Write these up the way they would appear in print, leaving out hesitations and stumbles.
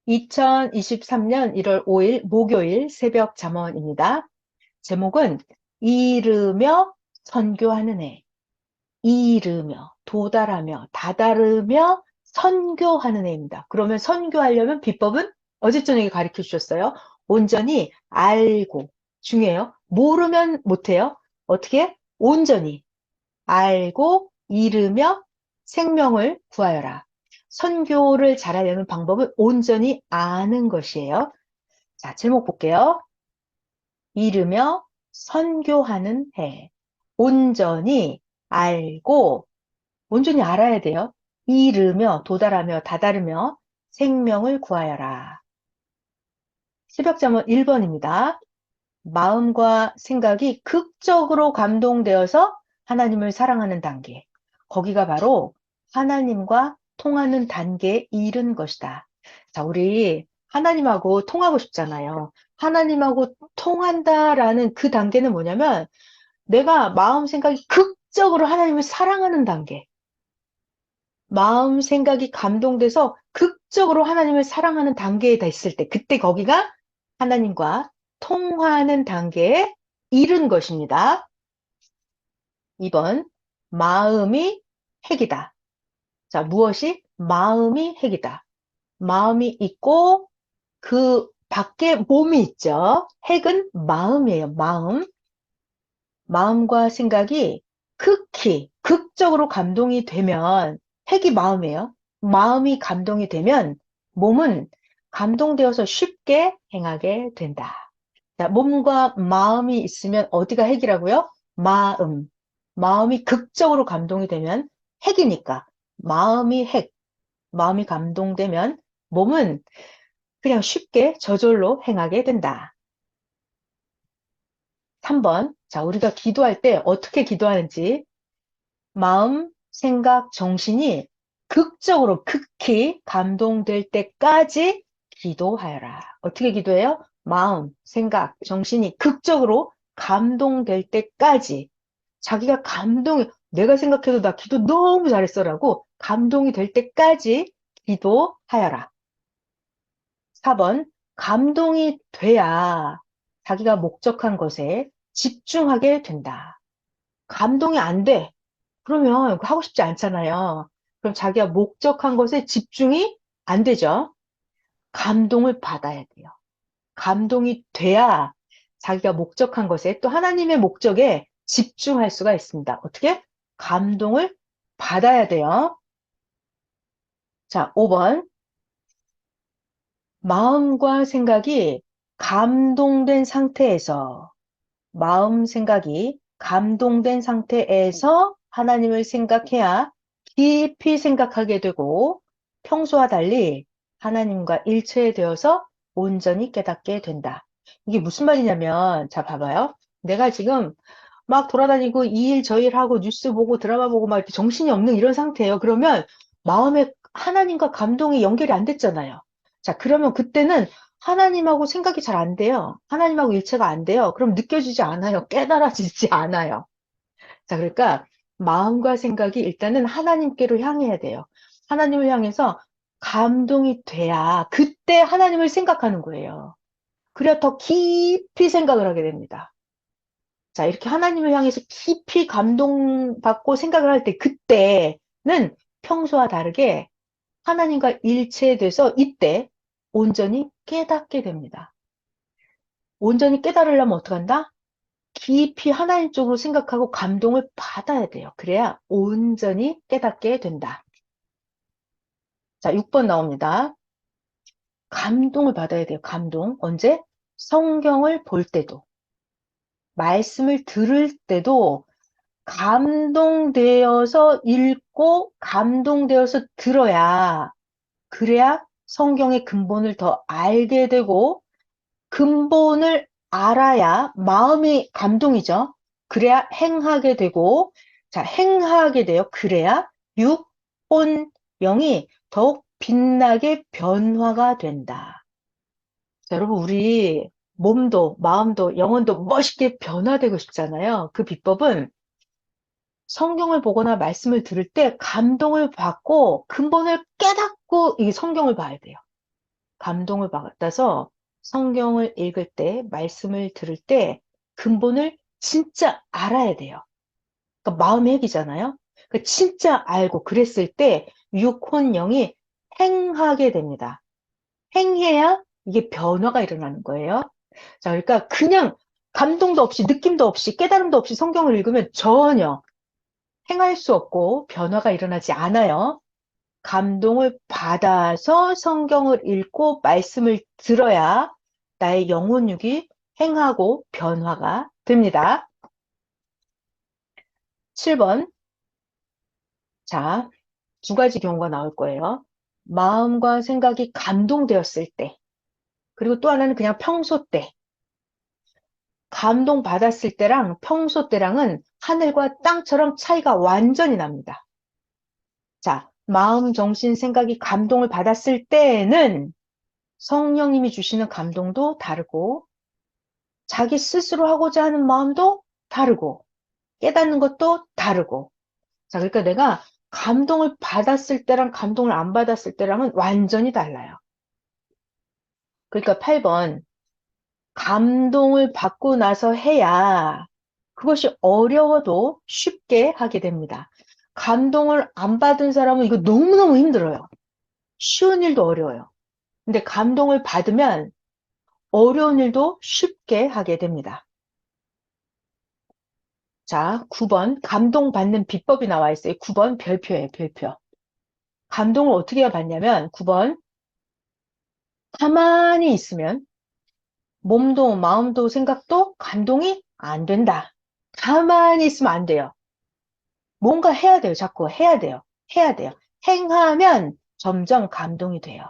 2023년 1월 5일 목요일 새벽 잠언입니다. 제목은 이르며 선교하는 해. 이르며, 도달하며, 다다르며 선교하는 해입니다. 그러면 선교하려면 비법은 어제 저녁에 가르쳐 주셨어요. 온전히 알고, 중요해요. 모르면 못해요. 어떻게? 온전히 알고 이르며 생명을 구하여라. 선교를 잘하려는 방법은 온전히 아는 것이에요. 자, 제목 볼게요. 이르며 선교하는 해. 온전히 알고, 온전히 알아야 돼요. 이르며, 도달하며, 다다르며 생명을 구하여라. 새벽잠언 1번입니다. 마음과 생각이 극적으로 감동되어서 하나님을 사랑하는 단계. 거기가 바로 하나님과 통하는 단계에 이른 것이다. 자, 우리 하나님하고 통하고 싶잖아요. 하나님하고 통한다라는 그 단계는 뭐냐면 내가 마음 생각이 극적으로 하나님을 사랑하는 단계. 마음 생각이 감동돼서 극적으로 하나님을 사랑하는 단계에 다 있을 때, 그때 거기가 하나님과 통화하는 단계에 이른 것입니다. 2번, 마음이 핵이다. 자, 무엇이? 마음이 핵이다. 마음이 있고 그 밖에 몸이 있죠. 핵은 마음이에요. 마음. 마음과 생각이 극히, 극적으로 감동이 되면 핵이 마음이에요. 마음이 감동이 되면 몸은 감동되어서 쉽게 행하게 된다. 자, 몸과 마음이 있으면 어디가 핵이라고요? 마음. 마음이 극적으로 감동이 되면 핵이니까. 마음이 핵. 마음이 감동되면 몸은 그냥 쉽게 저절로 행하게 된다. 3번. 자, 우리가 기도할 때 어떻게 기도하는지 마음, 생각, 정신이 극적으로 극히 감동될 때까지 기도하여라. 어떻게 기도해요? 마음, 생각, 정신이 극적으로 감동될 때까지 자기가 내가 생각해도 나 기도 너무 잘했어라고 감동이 될 때까지 기도하여라. 4번, 감동이 돼야 자기가 목적한 것에 집중하게 된다. 감동이 안 돼. 그러면 하고 싶지 않잖아요. 그럼 자기가 목적한 것에 집중이 안 되죠. 감동을 받아야 돼요. 감동이 돼야 자기가 목적한 것에 또 하나님의 목적에 집중할 수가 있습니다. 어떻게? 감동을 받아야 돼요. 자, 5번. 마음과 생각이 감동된 상태에서, 마음 생각이 감동된 상태에서 하나님을 생각해야 깊이 생각하게 되고 평소와 달리 하나님과 일체되어서 온전히 깨닫게 된다. 이게 무슨 말이냐면, 자, 봐봐요. 내가 지금 막 돌아다니고 이 일 저 일 하고 뉴스 보고 드라마 보고 막 이렇게 정신이 없는 이런 상태예요. 그러면 마음에 하나님과 감동이 연결이 안 됐잖아요. 자, 그러면 그때는 하나님하고 생각이 잘 안 돼요. 하나님하고 일체가 안 돼요. 그럼 느껴지지 않아요. 깨달아지지 않아요. 자, 그러니까 마음과 생각이 일단은 하나님께로 향해야 돼요. 하나님을 향해서 감동이 돼야 그때 하나님을 생각하는 거예요. 그래야 더 깊이 생각을 하게 됩니다. 자, 이렇게 하나님을 향해서 깊이 감동받고 생각을 할 때, 그때는 평소와 다르게 하나님과 일체돼서 이때 온전히 깨닫게 됩니다. 온전히 깨달으려면 어떡한다? 깊이 하나님 쪽으로 생각하고 감동을 받아야 돼요. 그래야 온전히 깨닫게 된다. 자, 6번 나옵니다. 감동을 받아야 돼요. 감동. 언제? 성경을 볼 때도, 말씀을 들을 때도 감동되어서 읽고 감동되어서 들어야, 그래야 성경의 근본을 더 알게 되고 근본을 알아야 마음이 감동이죠. 그래야 행하게 되고, 자, 행하게 돼요. 그래야 육, 혼, 영이 더욱 빛나게 변화가 된다. 자, 여러분, 우리 몸도 마음도 영혼도 멋있게 변화되고 싶잖아요. 그 비법은 성경을 보거나 말씀을 들을 때 감동을 받고 근본을 깨닫고 이 성경을 봐야 돼요. 감동을 받아서 성경을 읽을 때, 말씀을 들을 때 근본을 진짜 알아야 돼요. 그러니까 마음의 핵이잖아요. 그러니까 진짜 알고 그랬을 때 육혼영이 행하게 됩니다. 행해야 이게 변화가 일어나는 거예요. 자, 그러니까 그냥 감동도 없이 느낌도 없이 깨달음도 없이 성경을 읽으면 전혀 행할 수 없고 변화가 일어나지 않아요. 감동을 받아서 성경을 읽고 말씀을 들어야 나의 영혼육이 행하고 변화가 됩니다. 7번. 자, 두 가지 경우가 나올 거예요. 마음과 생각이 감동되었을 때, 그리고 또 하나는 그냥 평소 때. 감동받았을 때랑 평소 때랑은 하늘과 땅처럼 차이가 완전히 납니다. 자, 마음, 정신, 생각이 감동을 받았을 때는 성령님이 주시는 감동도 다르고, 자기 스스로 하고자 하는 마음도 다르고, 깨닫는 것도 다르고. 자, 그러니까 내가 감동을 받았을 때랑 감동을 안 받았을 때랑은 완전히 달라요. 그러니까 8번, 감동을 받고 나서 해야 그것이 어려워도 쉽게 하게 됩니다. 감동을 안 받은 사람은 이거 너무너무 힘들어요. 쉬운 일도 어려워요. 근데 감동을 받으면 어려운 일도 쉽게 하게 됩니다. 자, 9번 감동받는 비법이 나와 있어요. 9번 별표예요, 별표. 감동을 어떻게 해야 받냐면 9번 가만히 있으면 몸도 마음도 생각도 감동이 안 된다. 가만히 있으면 안 돼요. 뭔가 해야 돼요. 자꾸 해야 돼요. 해야 돼요. 행하면 점점 감동이 돼요.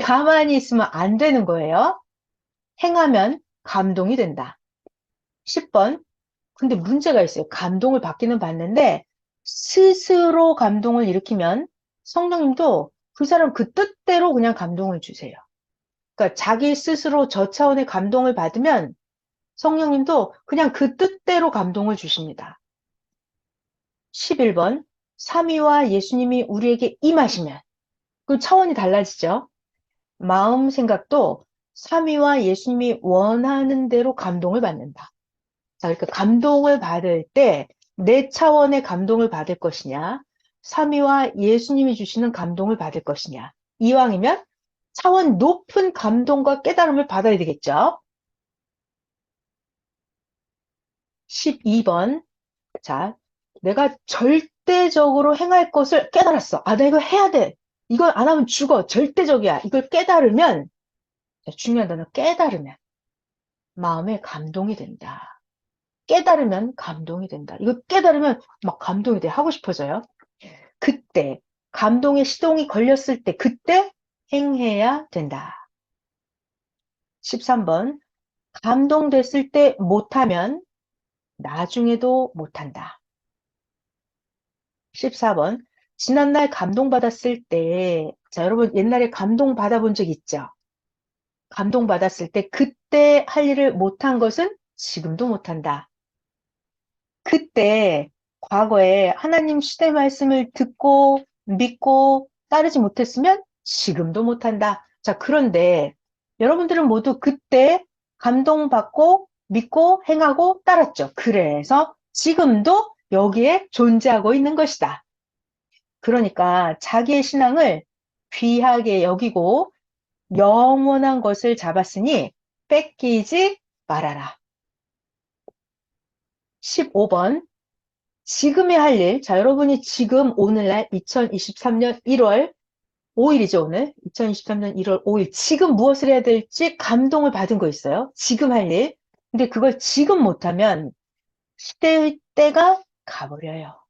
가만히 있으면 안 되는 거예요. 행하면 감동이 된다. 10번. 근데 문제가 있어요. 감동을 받기는 받는데 스스로 감동을 일으키면 성령님도 그 사람 그 뜻대로 그냥 감동을 주세요. 그러니까 자기 스스로 저 차원의 감동을 받으면 성령님도 그냥 그 뜻대로 감동을 주십니다. 11번. 삼위와 예수님이 우리에게 임하시면 그 차원이 달라지죠. 마음 생각도 삼위와 예수님이 원하는 대로 감동을 받는다. 자, 그러니까 감동을 받을 때 내 차원의 감동을 받을 것이냐, 삼위와 예수님이 주시는 감동을 받을 것이냐. 이왕이면 차원 높은 감동과 깨달음을 받아야 되겠죠. 12번. 자, 내가 절대적으로 행할 것을 깨달았어. 아, 나 이거 해야 돼. 이걸 안 하면 죽어. 절대적이야. 이걸 깨달으면, 중요한 단어 깨달으면 마음에 감동이 된다. 깨달으면 감동이 된다. 이거 깨달으면 막 감동이 돼. 하고 싶어져요. 그때 감동의 시동이 걸렸을 때 그때 행해야 된다. 13번. 감동됐을 때 못하면 나중에도 못한다. 14번. 지난날 감동받았을 때, 자, 여러분 옛날에 감동받아본 적 있죠? 감동받았을 때 그때 할 일을 못한 것은 지금도 못한다. 그때 과거에 하나님 시대 말씀을 듣고 믿고 따르지 못했으면 지금도 못한다. 자, 그런데 여러분들은 모두 그때 감동받고 믿고 행하고 따랐죠. 그래서 지금도 여기에 존재하고 있는 것이다. 그러니까 자기의 신앙을 귀하게 여기고 영원한 것을 잡았으니 뺏기지 말아라. 15번. 지금의 할 일. 자, 여러분이 지금 오늘날 2023년 1월 5일이죠, 오늘. 2023년 1월 5일. 지금 무엇을 해야 될지 감동을 받은 거 있어요. 지금 할 일. 근데 그걸 지금 못하면 시대의 때가 가버려요.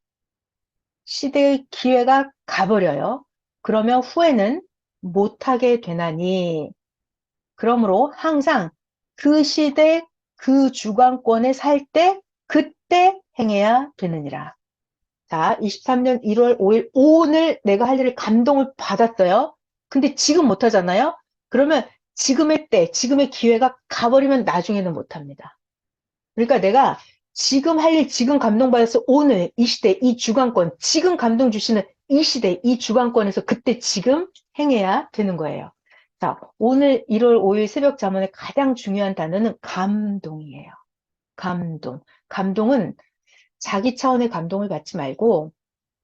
시대의 기회가 가버려요. 그러면 후에는 못하게 되나니, 그러므로 항상 그 시대, 그 주관권에 살 때, 그때 행해야 되느니라. 자, 23년 1월 5일, 오늘 내가 할 일을 감동을 받았어요. 근데 지금 못하잖아요? 그러면 지금의 때, 지금의 기회가 가버리면 나중에는 못합니다. 그러니까 내가 지금 할 일, 지금 감동받아서 오늘 이 시대, 이 주관권, 지금 감동 주시는 이 시대, 이 주관권에서 그때 지금 행해야 되는 거예요. 자, 오늘 1월 5일 새벽 잠언의 가장 중요한 단어는 감동이에요. 감동. 감동은 자기 차원의 감동을 받지 말고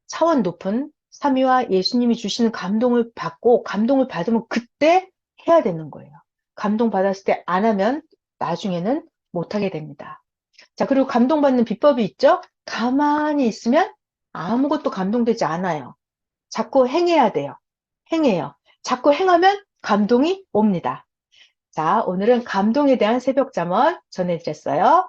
차원 높은 삼위와 예수님이 주시는 감동을 받고 감동을 받으면 그때 해야 되는 거예요. 감동 받았을 때 안 하면 나중에는 못하게 됩니다. 자, 그리고 감동받는 비법이 있죠? 가만히 있으면 아무것도 감동되지 않아요. 자꾸 행해야 돼요. 행해요. 자꾸 행하면 감동이 옵니다. 자, 오늘은 감동에 대한 새벽 잠언 전해드렸어요.